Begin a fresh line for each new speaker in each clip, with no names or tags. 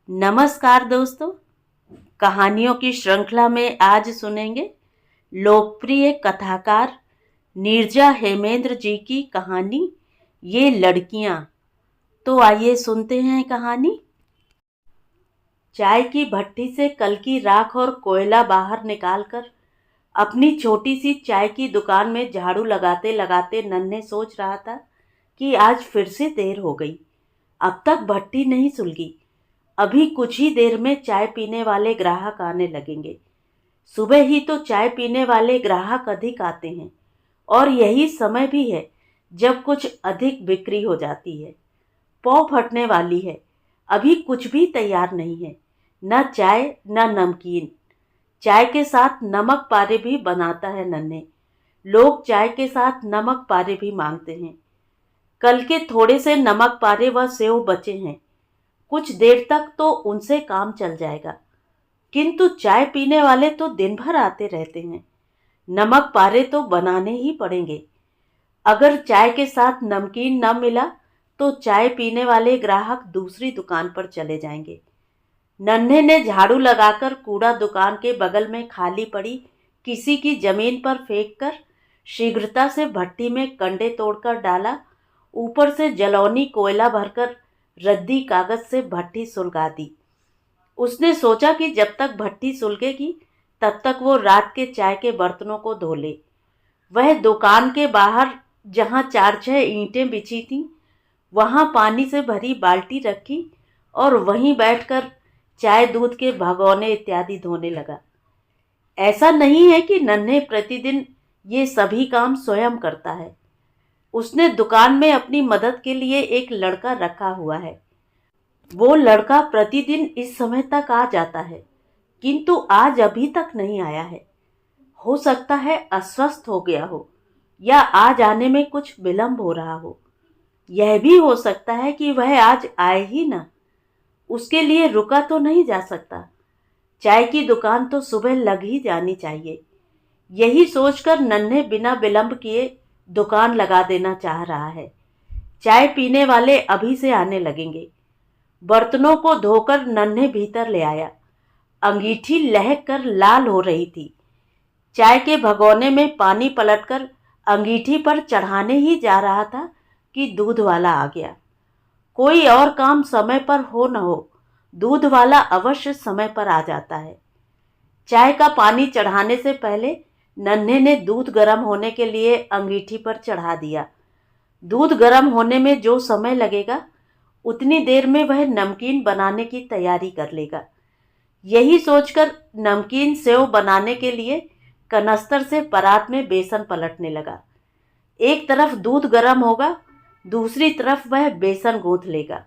नमस्कार दोस्तों। कहानियों की श्रृंखला में आज सुनेंगे लोकप्रिय कथाकार नीरजा हेमेंद्र जी की कहानी ये लड़कियां। तो आइए सुनते हैं कहानी। चाय की भट्टी से कल की राख और कोयला बाहर निकालकर अपनी छोटी सी चाय की दुकान में झाड़ू लगाते लगाते नन्हे सोच रहा था कि आज फिर से देर हो गई। अब तक भट्टी नहीं सुलगी। अभी कुछ ही देर में चाय पीने वाले ग्राहक आने लगेंगे। सुबह ही तो चाय पीने वाले ग्राहक अधिक आते हैं और यही समय भी है जब कुछ अधिक बिक्री हो जाती है। पौ फटने वाली है। अभी कुछ भी तैयार नहीं है, न चाय न नमकीन। चाय के साथ नमक पारे भी बनाता है नन्हे। लोग चाय के साथ नमक पारे भी मांगते हैं। कल के थोड़े से नमक पारे व सेव बचे हैं। कुछ देर तक तो उनसे काम चल जाएगा, किंतु चाय पीने वाले तो दिन भर आते रहते हैं। नमक पारे तो बनाने ही पड़ेंगे। अगर चाय के साथ नमकीन न मिला तो चाय पीने वाले ग्राहक दूसरी दुकान पर चले जाएंगे। नन्हे ने झाड़ू लगाकर कूड़ा दुकान के बगल में खाली पड़ी किसी की जमीन पर फेंककर शीघ्रता से भट्टी में कंडे तोड़कर डाला। ऊपर से जलौनी कोयला भरकर रद्दी कागज से भट्टी सुलगा दी। उसने सोचा कि जब तक भट्टी सुलगेगी तब तक वो रात के चाय के बर्तनों को धो ले। वह दुकान के बाहर जहाँ 4-6 ईंटें बिछी थीं, वहाँ पानी से भरी बाल्टी रखी और वहीं बैठकर चाय दूध के भगोने इत्यादि धोने लगा। ऐसा नहीं है कि नन्हे प्रतिदिन ये सभी काम स्वयं करता है। उसने दुकान में अपनी मदद के लिए एक लड़का रखा हुआ है। वो लड़का प्रतिदिन इस समय तक आ जाता है, किंतु आज अभी तक नहीं आया है। हो सकता है अस्वस्थ हो गया हो या आज आने में कुछ विलंब हो रहा हो। यह भी हो सकता है कि वह आज आए ही ना। उसके लिए रुका तो नहीं जा सकता। चाय की दुकान तो सुबह लग ही जानी चाहिए। यही सोचकर नन्हे बिना विलंब किए दुकान लगा देना चाह रहा है। चाय पीने वाले अभी से आने लगेंगे। बर्तनों को धोकर नन्हे भीतर ले आया। अंगीठी लहक कर लाल हो रही थी। चाय के भगोने में पानी पलटकर अंगीठी पर चढ़ाने ही जा रहा था कि दूध वाला आ गया। कोई और काम समय पर हो न हो, दूध वाला अवश्य समय पर आ जाता है। चाय का पानी चढ़ाने से पहले नन्हे ने दूध गर्म होने के लिए अंगीठी पर चढ़ा दिया। दूध गर्म होने में जो समय लगेगा उतनी देर में वह नमकीन बनाने की तैयारी कर लेगा। यही सोचकर नमकीन सेव बनाने के लिए कनस्तर से परात में बेसन पलटने लगा। एक तरफ दूध गर्म होगा, दूसरी तरफ वह बेसन गूंथ लेगा।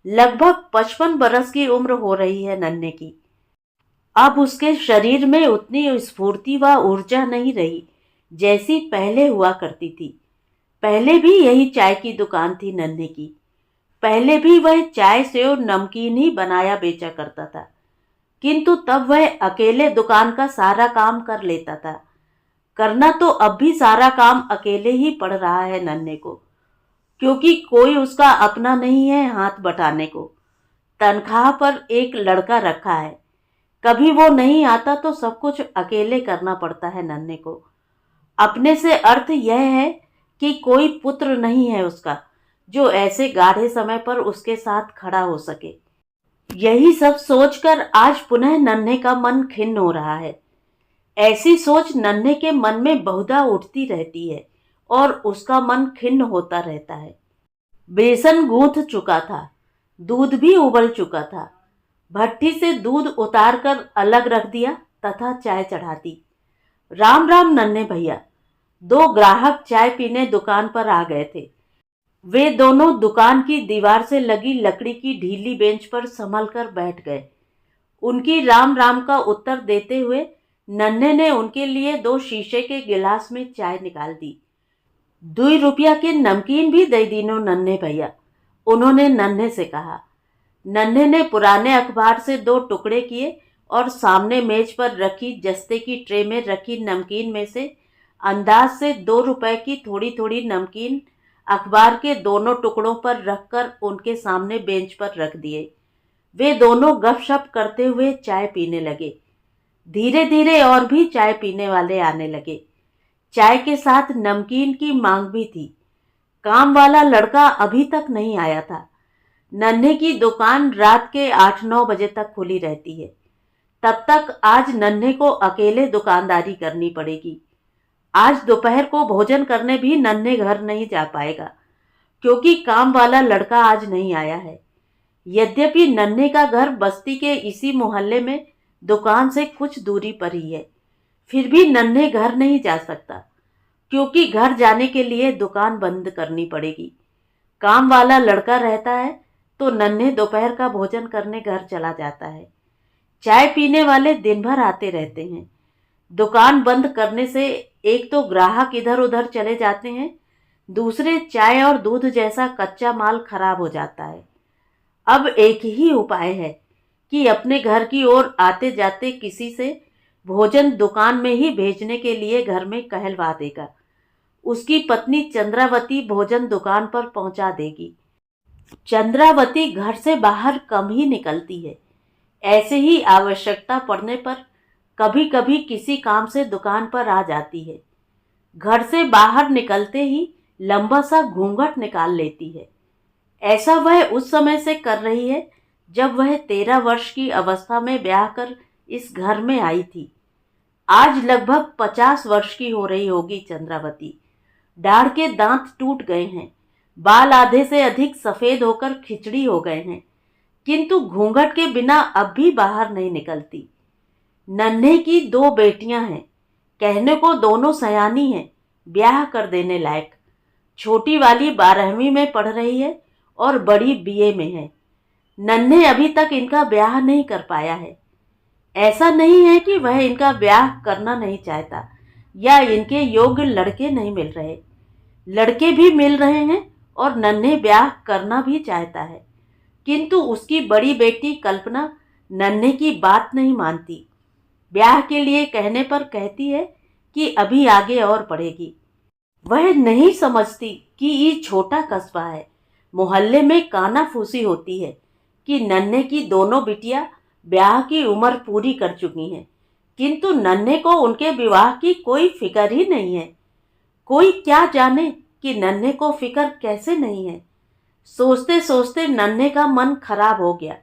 लगभग 55 बरस की उम्र हो रही है नन्हे की। अब उसके शरीर में उतनी स्फूर्ति व ऊर्जा नहीं रही जैसी पहले हुआ करती थी। पहले भी यही चाय की दुकान थी नन्हे की। पहले भी वह चाय सेव नमकीन ही बनाया बेचा करता था, किंतु तब वह अकेले दुकान का सारा काम कर लेता था। करना तो अब भी सारा काम अकेले ही पड़ रहा है नन्हे को, क्योंकि कोई उसका अपना नहीं है हाथ बटाने को। तनख्वाह पर एक लड़का रखा है। कभी वो नहीं आता तो सब कुछ अकेले करना पड़ता है नन्हे को। अपने से अर्थ यह है कि कोई पुत्र नहीं है उसका जो ऐसे गाढ़े समय पर उसके साथ खड़ा हो सके। यही सब सोचकर आज पुनः नन्हे का मन खिन्न हो रहा है। ऐसी सोच नन्हे के मन में बहुधा उठती रहती है और उसका मन खिन्न होता रहता है। बेसन गूंथ चुका था, दूध भी उबल चुका था। भट्टी से दूध उतारकर अलग रख दिया तथा चाय चढ़ा दी। राम राम नन्हे भैया। 2 ग्राहक चाय पीने दुकान पर आ गए थे। वे दोनों दुकान की दीवार से लगी लकड़ी की ढीली बेंच पर संभल कर बैठ गए। उनकी राम राम का उत्तर देते हुए नन्हे ने उनके लिए 2 शीशे के गिलास में चाय निकाल दी। 2 रुपया के नमकीन भी दे दीनो नन्हे भैया, उन्होंने नन्हे से कहा। नन्हे ने पुराने अखबार से 2 टुकड़े किए और सामने मेज पर रखी जस्ते की ट्रे में रखी नमकीन में से अंदाज से 2 रुपए की थोड़ी थोड़ी नमकीन अखबार के दोनों टुकड़ों पर रखकर उनके सामने बेंच पर रख दिए। वे दोनों गपशप करते हुए चाय पीने लगे। धीरे धीरे और भी चाय पीने वाले आने लगे। चाय के साथ नमकीन की मांग भी थी। काम वाला लड़का अभी तक नहीं आया था। नन्हे की दुकान रात के 8-9 बजे तक खुली रहती है। तब तक आज नन्हे को अकेले दुकानदारी करनी पड़ेगी। आज दोपहर को भोजन करने भी नन्हे घर नहीं जा पाएगा, क्योंकि काम वाला लड़का आज नहीं आया है। यद्यपि नन्हे का घर बस्ती के इसी मोहल्ले में दुकान से कुछ दूरी पर ही है, फिर भी नन्हे घर नहीं जा सकता, क्योंकि घर जाने के लिए दुकान बंद करनी पड़ेगी। काम वाला लड़का रहता है तो नन्हे दोपहर का भोजन करने घर चला जाता है। चाय पीने वाले दिन भर आते रहते हैं। दुकान बंद करने से एक तो ग्राहक इधर उधर चले जाते हैं, दूसरे चाय और दूध जैसा कच्चा माल खराब हो जाता है। अब एक ही उपाय है कि अपने घर की ओर आते जाते किसी से भोजन दुकान में ही भेजने के लिए घर में कहलवा देगा। उसकी पत्नी चंद्रावती भोजन दुकान पर पहुंचा देगी। चंद्रावती घर से बाहर कम ही निकलती है। ऐसे ही आवश्यकता पड़ने पर कभी कभी किसी काम से दुकान पर आ जाती है। घर से बाहर निकलते ही लंबा सा घूंघट निकाल लेती है। ऐसा वह उस समय से कर रही है जब वह 13 वर्ष की अवस्था में ब्याह कर इस घर में आई थी। आज लगभग 50 वर्ष की हो रही होगी चंद्रावती। दाढ़ के दांत टूट गए हैं, बाल आधे से अधिक सफेद होकर खिचड़ी हो गए हैं, किंतु घूंघट के बिना अब भी बाहर नहीं निकलती। नन्हे की 2 बेटियां हैं। कहने को दोनों सयानी हैं, ब्याह कर देने लायक। छोटी वाली 12वीं में पढ़ रही है और बड़ी बीए में है। नन्हे अभी तक इनका ब्याह नहीं कर पाया है। ऐसा नहीं है कि वह इनका ब्याह करना नहीं चाहता या इनके योग्य लड़के नहीं मिल रहे। लड़के भी मिल रहे हैं और नन्हे ब्याह करना भी चाहता है, किंतु उसकी बड़ी बेटी कल्पना नन्हे की बात नहीं मानती। ब्याह के लिए कहने पर कहती है कि अभी आगे और पढ़ेगी। वह नहीं समझती कि ये छोटा कस्बा है, मोहल्ले में कानाफूसी होती है कि नन्हे की दोनों बिटियां ब्याह की उम्र पूरी कर चुकी हैं, किंतु नन्हे को उनके विवाह की कोई फिक्र ही नहीं है। कोई क्या जाने कि नन्हे को फिक्र कैसे नहीं है। सोचते सोचते नन्हे का मन खराब हो गया।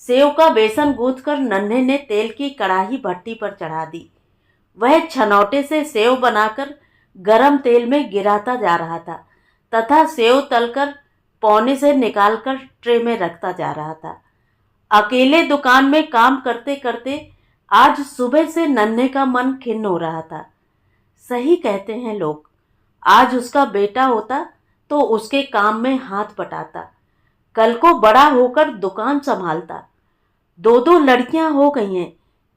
सेव का बेसन गूंथकर नन्हे ने तेल की कड़ाही भट्टी पर चढ़ा दी। वह छनौटे से सेव बनाकर गरम तेल में गिराता जा रहा था तथा सेव तलकर पौने से निकालकर ट्रे में रखता जा रहा था। अकेले दुकान में काम करते करते आज सुबह से नन्हे का मन खिन्न हो रहा था। सही कहते हैं लोग, आज उसका बेटा होता तो उसके काम में हाथ बटाता, कल को बड़ा होकर दुकान संभालता। 2 लड़कियां हो गई हैं,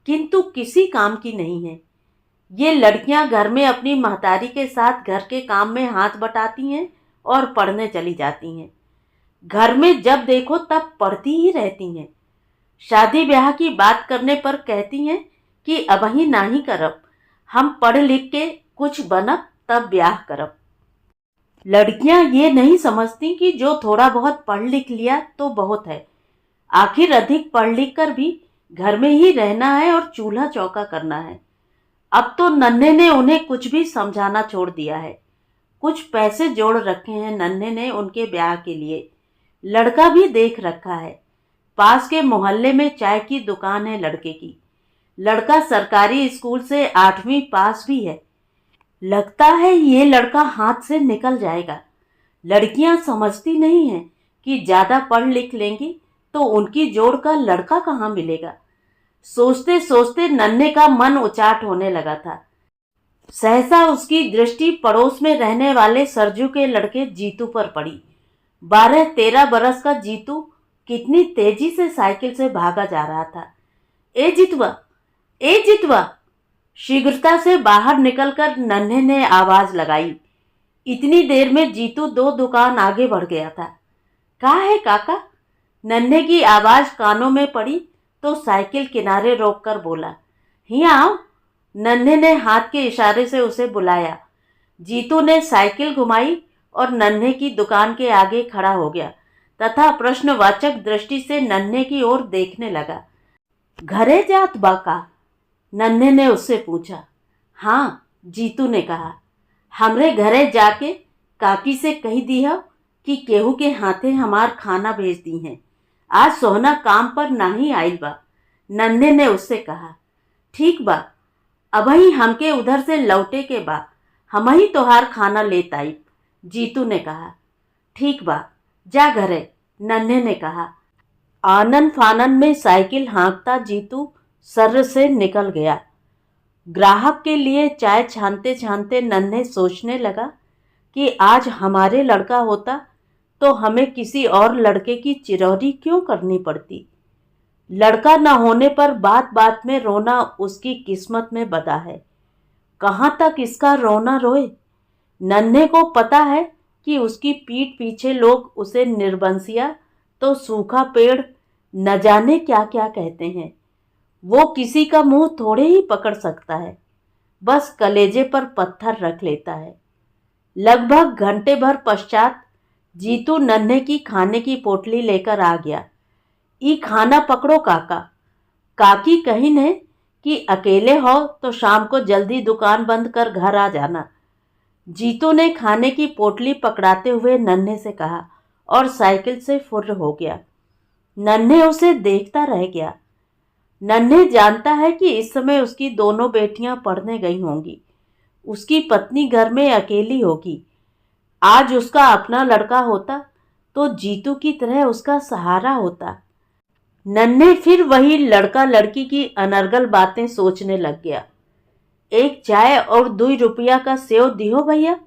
किंतु किसी काम की नहीं है। ये लड़कियां घर में अपनी महतारी के साथ घर के काम में हाथ बटाती हैं और पढ़ने चली जाती हैं। घर में जब देखो तब पढ़ती ही रहती हैं। शादी ब्याह की बात करने पर कहती हैं कि अबही नाही करब, हम पढ़ लिख के कुछ बनब तब ब्याह करब। लड़कियां ये नहीं समझती कि जो थोड़ा बहुत पढ़ लिख लिया तो बहुत है। आखिर अधिक पढ़ लिख कर भी घर में ही रहना है और चूल्हा चौका करना है। अब तो नन्हे ने उन्हें कुछ भी समझाना छोड़ दिया है। कुछ पैसे जोड़ रखे हैं नन्हे ने उनके ब्याह के लिए। लड़का भी देख रखा है। पास के मोहल्ले में चाय की दुकान है लड़के की। लड़का सरकारी स्कूल से 8वीं पास भी है। लगता है ये लड़का हाथ से निकल जाएगा। लड़कियां समझती नहीं हैं कि ज़्यादा पढ़ लिख लेंगी तो उनकी जोड़ का लड़का कहाँ मिलेगा। सोचते सोचते नन्हे का मन उचाट होने लगा था। सहसा उसकी दृष्टि पड़ोस में रहने वाले सरजू के लड़के जीतू पर पड़ी। 12-13 बरस का जीतू कितनी तेजी से साइकिल से भागा जा रहा था। ए जितवा, ए जितवा! शीघ्रता से बाहर निकलकर नन्हे ने आवाज लगाई। इतनी देर में जीतू 2 दुकान आगे बढ़ गया था। कहाँ है काका? नन्हे की आवाज कानों में पड़ी तो साइकिल किनारे रोककर बोला, हिया आओ। नन्हे ने हाथ के इशारे से उसे बुलाया। जीतू ने साइकिल घुमाई और नन्हे की दुकान के आगे खड़ा हो गया तथा प्रश्नवाचक दृष्टि से नन्हे की ओर देखने लगा। घरे जात बा का? नन्हे ने उससे पूछा। हाँ, जीतू ने कहा। हमरे घरे जाके काकी से कही दिया कि केहू के हाथे हमार खाना भेज दी हैं। आज सोहना काम पर नहीं आइल बा, नन्हे ने उससे कहा। ठीक बा, अबही हमके उधर से लौटे के बा, हम ही तोहार खाना लेत आई, जीतू ने कहा। ठीक बा, जा घरे, नन्हे ने कहा। आनन फानन में साइकिल हाँकता जीतू सर्र से निकल गया। ग्राहक के लिए चाय छानते छानते नन्हे सोचने लगा कि आज हमारे लड़का होता तो हमें किसी और लड़के की चिरौरी क्यों करनी पड़ती। लड़का न होने पर बात बात में रोना उसकी किस्मत में बंधा है। कहाँ तक इसका रोना रोए। नन्हे को पता है कि उसकी पीठ पीछे लोग उसे निर्बंसिया तो सूखा पेड़ न जाने क्या क्या कहते हैं। वो किसी का मुंह थोड़े ही पकड़ सकता है, बस कलेजे पर पत्थर रख लेता है। लगभग घंटे भर पश्चात जीतू नन्हे की खाने की पोटली लेकर आ गया। ई खाना पकड़ो काका। काकी कही ने कि अकेले हो तो शाम को जल्दी दुकान बंद कर घर आ जाना। जीतू ने खाने की पोटली पकड़ाते हुए नन्हे से कहा और साइकिल से फुर्र हो गया। नन्हे उसे देखता रह गया। नन्हे जानता है कि इस समय उसकी दोनों बेटियां पढ़ने गई होंगी, उसकी पत्नी घर में अकेली होगी। आज उसका अपना लड़का होता तो जीतू की तरह उसका सहारा होता। नन्हे फिर वही लड़का लड़की की अनर्गल बातें सोचने लग गया। एक चाय और 2 रुपया का सेव दियो भैया,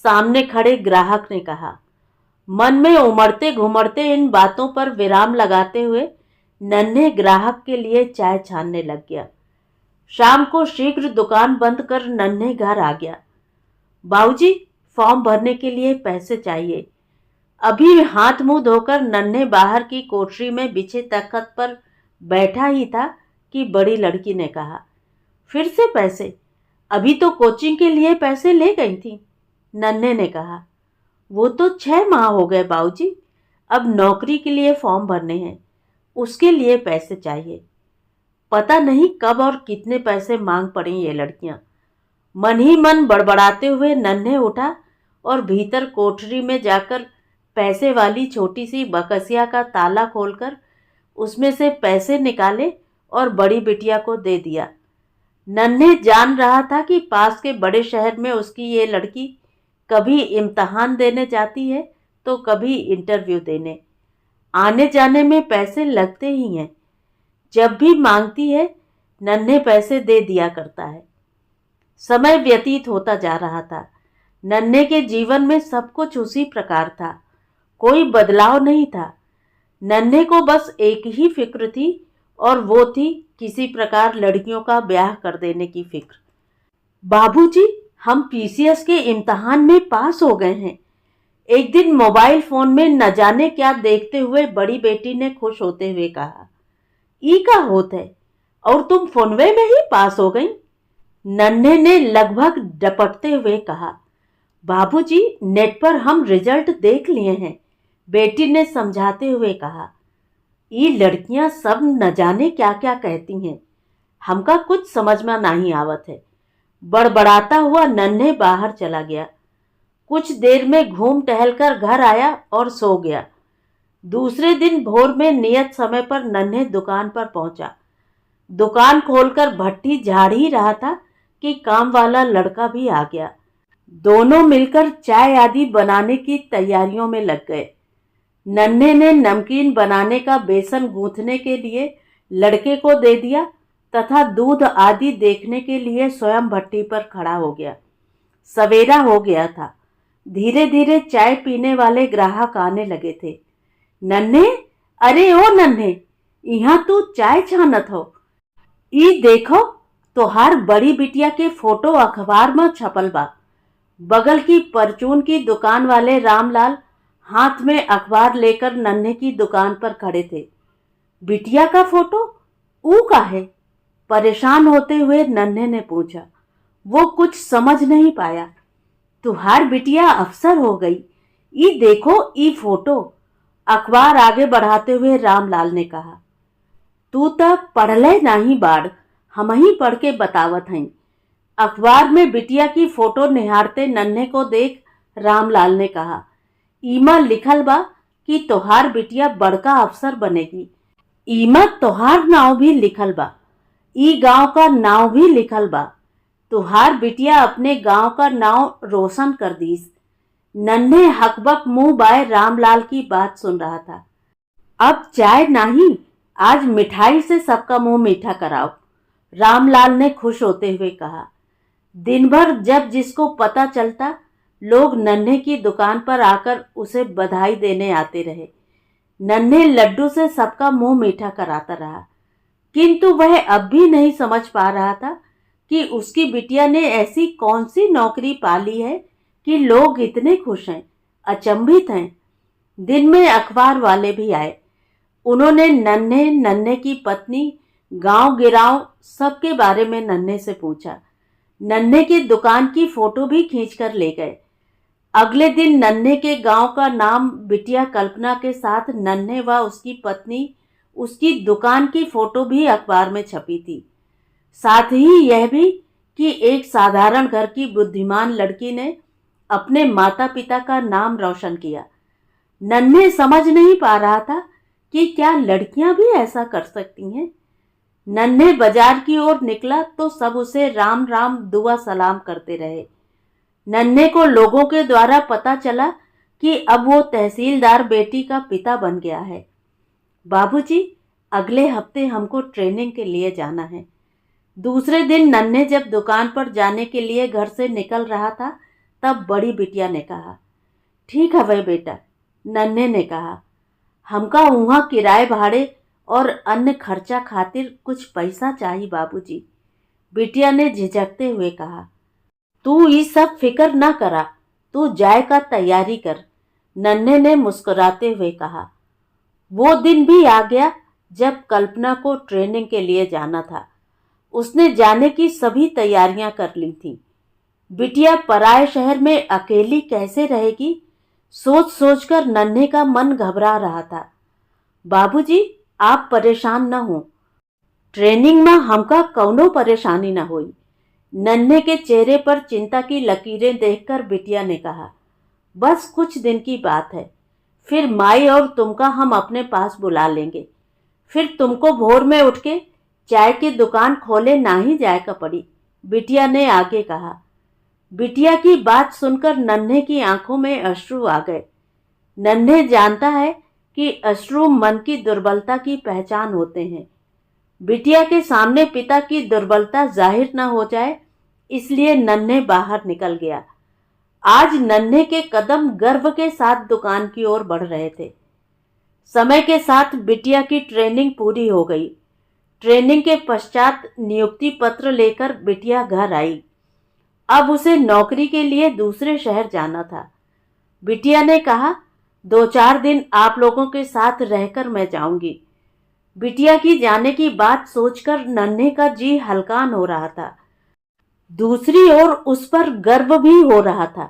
सामने खड़े ग्राहक ने कहा। मन में उमड़ते घुमड़ते इन बातों पर विराम लगाते हुए नन्हे ग्राहक के लिए चाय छानने लग गया। शाम को शीघ्र दुकान बंद कर नन्हे घर आ गया। बाबूजी, फॉर्म भरने के लिए पैसे चाहिए। अभी हाथ मुंह धोकर नन्हे बाहर की कोठरी में बिछे तख्त पर बैठा ही था कि बड़ी लड़की ने कहा, फिर से पैसे? अभी तो कोचिंग के लिए पैसे ले गई थी। नन्हे ने कहा, वो तो 6 माह हो गए बाबूजी, अब नौकरी के लिए फॉर्म भरने हैं, उसके लिए पैसे चाहिए। पता नहीं कब और कितने पैसे मांग पड़ी ये लड़कियां। मन ही मन बड़बड़ाते हुए नन्हे उठा और भीतर कोठरी में जाकर पैसे वाली छोटी सी बकसिया का ताला खोलकर उसमें से पैसे निकाले और बड़ी बिटिया को दे दिया। नन्हे जान रहा था कि पास के बड़े शहर में उसकी ये लड़की कभी इम्तहान देने जाती है तो कभी इंटरव्यू देने। आने जाने में पैसे लगते ही हैं। जब भी मांगती है नन्हे पैसे दे दिया करता है। समय व्यतीत होता जा रहा था। नन्हे के जीवन में सब कुछ उसी प्रकार था, कोई बदलाव नहीं था। नन्हे को बस एक ही फिक्र थी और वो थी किसी प्रकार लड़कियों का ब्याह कर देने की फिक्र। बाबूजी, हम पीसीएस के इम्तहान में पास हो गए हैं। एक दिन मोबाइल फोन में न जाने क्या देखते हुए बड़ी बेटी ने खुश होते हुए कहा, ई का होत है और तुम फोनवे में ही पास हो गई। नन्हे ने लगभग डपटते हुए कहा, बाबूजी, नेट पर हम रिजल्ट देख लिए हैं, बेटी ने समझाते हुए कहा। ये लड़कियां सब न जाने क्या क्या कहती हैं, हमका कुछ समझ में नहीं आवत है। बड़बड़ाता हुआ नन्हे बाहर चला गया। कुछ देर में घूम टहलकर घर आया और सो गया। दूसरे दिन भोर में नियत समय पर नन्हे दुकान पर पहुंचा। दुकान खोलकर भट्टी झाड़ ही रहा था कि काम वाला लड़का भी आ गया। दोनों मिलकर चाय आदि बनाने की तैयारियों में लग गए। नन्हे ने नमकीन बनाने का बेसन गूंथने के लिए लड़के को दे दिया तथा दूध आदि देखने के लिए स्वयं भट्टी पर खड़ा हो गया। सवेरा हो गया था। धीरे धीरे चाय पीने वाले ग्राहक आने लगे थे। नन्हे, अरे ओ नन्हे, यहाँ तू चाय छानत हो। ई देखो, तोहार बड़ी बिटिया के फोटो अखबार में छपल बा। बगल की परचून की दुकान वाले रामलाल हाथ में अखबार लेकर नन्हे की दुकान पर खड़े थे। बिटिया का फोटो? ऊ का है? परेशान होते हुए नन्हे ने पूछा। वो कुछ समझ नहीं पाया। तुहार बिटिया अफसर हो गई। ई देखो, ई फोटो। अखबार आगे बढ़ाते हुए रामलाल ने कहा, तू तो पढ़ले नहीं बाड़, हम ही पढ़ के बतावत हई। अखबार में बिटिया की फोटो निहारते नन्हे को देख रामलाल ने कहा, ईमा लिखल बा कि तोहार बिटिया बड़का अफसर बनेगी। ईमा तोहार नाव भी लिखल बा, ई गांव का नाव भी लिखल बा। तुहार बिटिया अपने गांव का नाव रोशन कर दीस। नन्हे हकबक मुंह बाय रामलाल की बात सुन रहा था। अब चाय नहीं, आज मिठाई से सबका मुंह मीठा कराओ, रामलाल ने खुश होते हुए कहा। दिन भर जब जिसको पता चलता, लोग नन्हे की दुकान पर आकर उसे बधाई देने आते रहे। नन्हे लड्डू से सबका मुंह मीठा कराता रहा, किंतु वह अब भी नहीं समझ पा रहा था कि उसकी बिटिया ने ऐसी कौन सी नौकरी पा ली है कि लोग इतने खुश हैं, अचंभित हैं। दिन में अखबार वाले भी आए। उन्होंने नन्हे, नन्हे की पत्नी, गांव गिराव सबके बारे में नन्हे से पूछा। नन्हे की दुकान की फोटो भी खींचकर ले गए। अगले दिन नन्हे के गांव का नाम बिटिया कल्पना के साथ नन्हे व उसकी पत्नी, उसकी दुकान की फोटो भी अखबार में छपी थी। साथ ही यह भी कि एक साधारण घर की बुद्धिमान लड़की ने अपने माता पिता का नाम रोशन किया। नन्हे समझ नहीं पा रहा था कि क्या लड़कियां भी ऐसा कर सकती हैं। नन्हे बाजार की ओर निकला तो सब उसे राम राम दुआ सलाम करते रहे। नन्हे को लोगों के द्वारा पता चला कि अब वो तहसीलदार बेटी का पिता बन गया है। बाबूजी, अगले हफ्ते हमको ट्रेनिंग के लिए जाना है। दूसरे दिन नन्हे जब दुकान पर जाने के लिए घर से निकल रहा था, तब बड़ी बिटिया ने कहा, ठीक है भाई बेटा। नन्हे ने कहा, हमका वहाँ किराए भाड़े और अन्य खर्चा खातिर कुछ पैसा चाहिए बाबूजी। बिटिया ने झिझकते हुए कहा, तू ये सब फिक्र ना करा, तू जाए का तैयारी कर। नन्हे ने मुस्कुराते हुए कहा। वो दिन भी आ गया जब कल्पना को ट्रेनिंग के लिए जाना था। उसने जाने की सभी तैयारियां कर ली थी। बिटिया पराए शहर में अकेली कैसे रहेगी, सोच सोचकर नन्हे का मन घबरा रहा था। बाबूजी, आप परेशान न हो, ट्रेनिंग में हमका कौनो परेशानी न होई। नन्हे के चेहरे पर चिंता की लकीरें देखकर बिटिया ने कहा, बस कुछ दिन की बात है, फिर माई और तुमका हम अपने पास बुला लेंगे। फिर तुमको भोर में उठ के चाय की दुकान खोले ना ही जाए का पड़ी, बिटिया ने आगे कहा। बिटिया की बात सुनकर नन्हे की आंखों में अश्रु आ गए। नन्हे जानता है कि अश्रु मन की दुर्बलता की पहचान होते हैं। बिटिया के सामने पिता की दुर्बलता जाहिर न हो जाए, इसलिए नन्हे बाहर निकल गया। आज नन्हे के कदम गर्व के साथ दुकान की ओर बढ़ रहे थे। समय के साथ बिटिया की ट्रेनिंग पूरी हो गई। ट्रेनिंग के पश्चात नियुक्ति पत्र लेकर बिटिया घर आई। अब उसे नौकरी के लिए दूसरे शहर जाना था। बिटिया ने कहा, 2-4 दिन आप लोगों के साथ रहकर मैं जाऊंगी। बिटिया की जाने की बात सोचकर नन्हे का जी हलकान हो रहा था। दूसरी ओर उस पर गर्व भी हो रहा था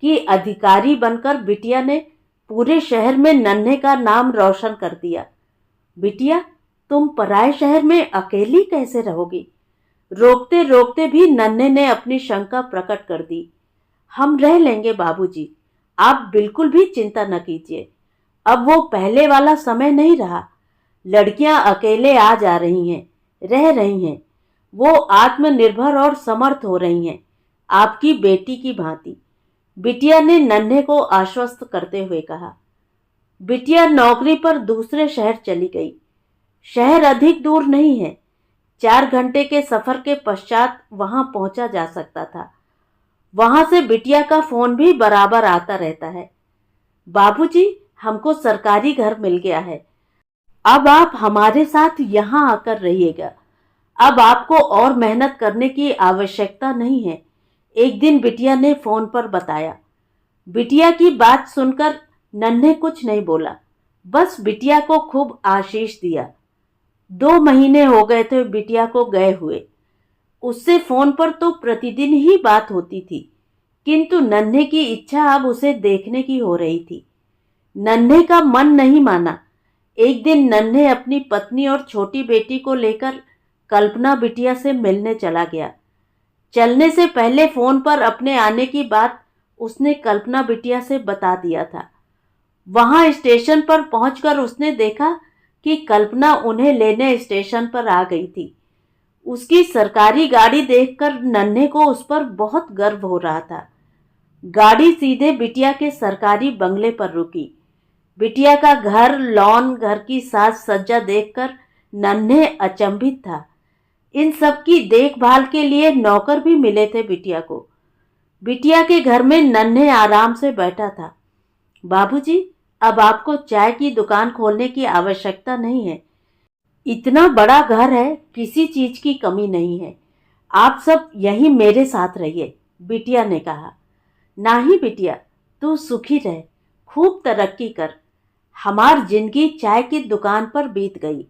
कि अधिकारी बनकर बिटिया ने पूरे शहर में नन्हे का नाम रोशन कर दिया। बिटिया, तुम पराए शहर में अकेली कैसे रहोगी? रोकते रोकते भी नन्हे ने अपनी शंका प्रकट कर दी। हम रह लेंगे बाबूजी, आप बिल्कुल भी चिंता न कीजिए। अब वो पहले वाला समय नहीं रहा। लड़कियां अकेले आ जा रही हैं, रह रही हैं। वो आत्मनिर्भर और समर्थ हो रही हैं, आपकी बेटी की भांति, बिटिया ने नन्हे को आश्वस्त करते हुए कहा। बिटिया नौकरी पर दूसरे शहर चली गई। शहर अधिक दूर नहीं है, 4 घंटे के सफर के पश्चात वहां पहुंचा जा सकता था। वहां से बिटिया का फोन भी बराबर आता रहता है। बाबूजी, हमको सरकारी घर मिल गया है, अब आप हमारे साथ यहाँ आकर रहिएगा। अब आपको और मेहनत करने की आवश्यकता नहीं है, एक दिन बिटिया ने फोन पर बताया। बिटिया की बात सुनकर नन्हे कुछ नहीं बोला, बस बिटिया को खूब आशीष दिया। 2 महीने हो गए थे बिटिया को गए हुए। उससे फोन पर तो प्रतिदिन ही बात होती थी, किंतु नन्हे की इच्छा अब उसे देखने की हो रही थी। नन्हे का मन नहीं माना। एक दिन नन्हे अपनी पत्नी और छोटी बेटी को लेकर कल्पना बिटिया से मिलने चला गया। चलने से पहले फोन पर अपने आने की बात उसने कल्पना बिटिया से बता दिया था। वहां स्टेशन पर पहुंचकर उसने देखा कि कल्पना उन्हें लेने स्टेशन पर आ गई थी। उसकी सरकारी गाड़ी देखकर नन्हे को उस पर बहुत गर्व हो रहा था। गाड़ी सीधे बिटिया के सरकारी बंगले पर रुकी। बिटिया का घर, लॉन, घर की साज सज्जा देखकर नन्हे अचंभित था। इन सब की देखभाल के लिए नौकर भी मिले थे बिटिया को। बिटिया के घर में नन्हे आराम से बैठा था। बाबूजी, अब आपको चाय की दुकान खोलने की आवश्यकता नहीं है। इतना बड़ा घर है, किसी चीज की कमी नहीं है। आप सब यहीं मेरे साथ रहिए, बिटिया ने कहा। नाही बिटिया, तू सुखी रह, खूब तरक्की कर। हमार जिंदगी चाय की दुकान पर बीत गई।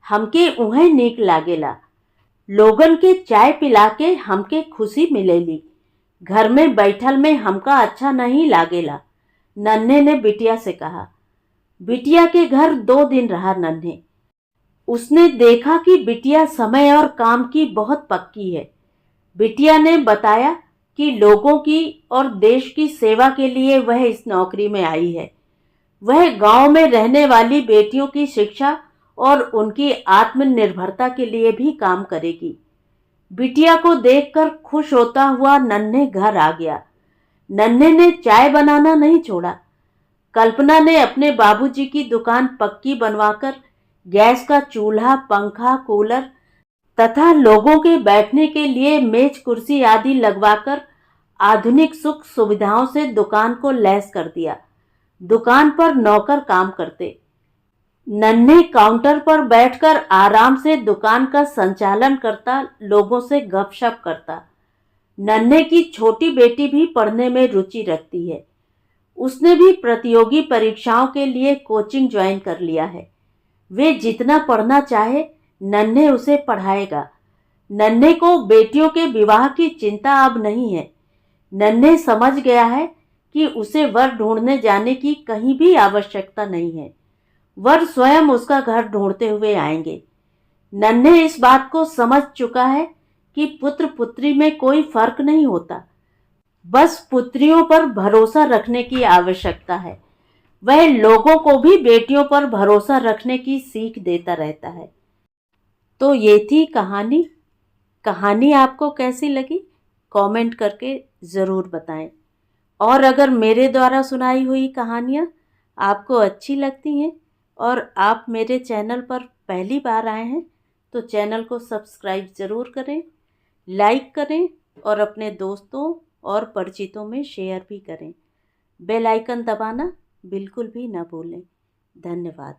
हमके उहें नीक लागेला। लोगन के चाय पिला के हमके खुशी मिलेली। घर में बैठल में हमका अच्छा नहीं लागेला, नन्हे ने बिटिया से कहा। बिटिया के घर 2 दिन रहा नन्हे। उसने देखा कि बिटिया समय और काम की बहुत पक्की है। बिटिया ने बताया कि लोगों की और देश की सेवा के लिए वह इस नौकरी में आई है। वह गांव में रहने वाली बेटियों की शिक्षा और उनकी आत्मनिर्भरता के लिए भी काम करेगी। बिटिया को देखकर खुश होता हुआ नन्हे घर आ गया। नन्हे ने चाय बनाना नहीं छोड़ा। कल्पना ने अपने बाबूजी की दुकान पक्की बनवाकर गैस का चूल्हा, पंखा, कूलर तथा लोगों के बैठने के लिए मेज कुर्सी आदि लगवाकर आधुनिक सुख सुविधाओं से दुकान को लैस कर दिया। दुकान पर नौकर काम करते। नन्हे काउंटर पर बैठकर आराम से दुकान का संचालन करता, लोगों से गपशप करता। नन्हे की छोटी बेटी भी पढ़ने में रुचि रखती है। उसने भी प्रतियोगी परीक्षाओं के लिए कोचिंग ज्वाइन कर लिया है। वे जितना पढ़ना चाहे, नन्हे उसे पढ़ाएगा। नन्हे को बेटियों के विवाह की चिंता अब नहीं है। नन्हे समझ गया है कि उसे वर ढूंढने जाने की कहीं भी आवश्यकता नहीं है। वर स्वयं उसका घर ढूंढते हुए आएंगे। नन्हे इस बात को समझ चुका है कि पुत्र पुत्री में कोई फर्क नहीं होता। बस पुत्रियों पर भरोसा रखने की आवश्यकता है। वह लोगों को भी बेटियों पर भरोसा रखने की सीख देता रहता है। तो ये थी कहानी। कहानी आपको कैसी लगी कमेंट करके ज़रूर बताएं। और अगर मेरे द्वारा सुनाई हुई कहानियाँ आपको अच्छी लगती हैं और आप मेरे चैनल पर पहली बार आए हैं तो चैनल को सब्सक्राइब ज़रूर करें, लाइक करें और अपने दोस्तों और परिचितों में शेयर भी करें। बेल आइकन दबाना बिल्कुल भी ना भूलें। धन्यवाद।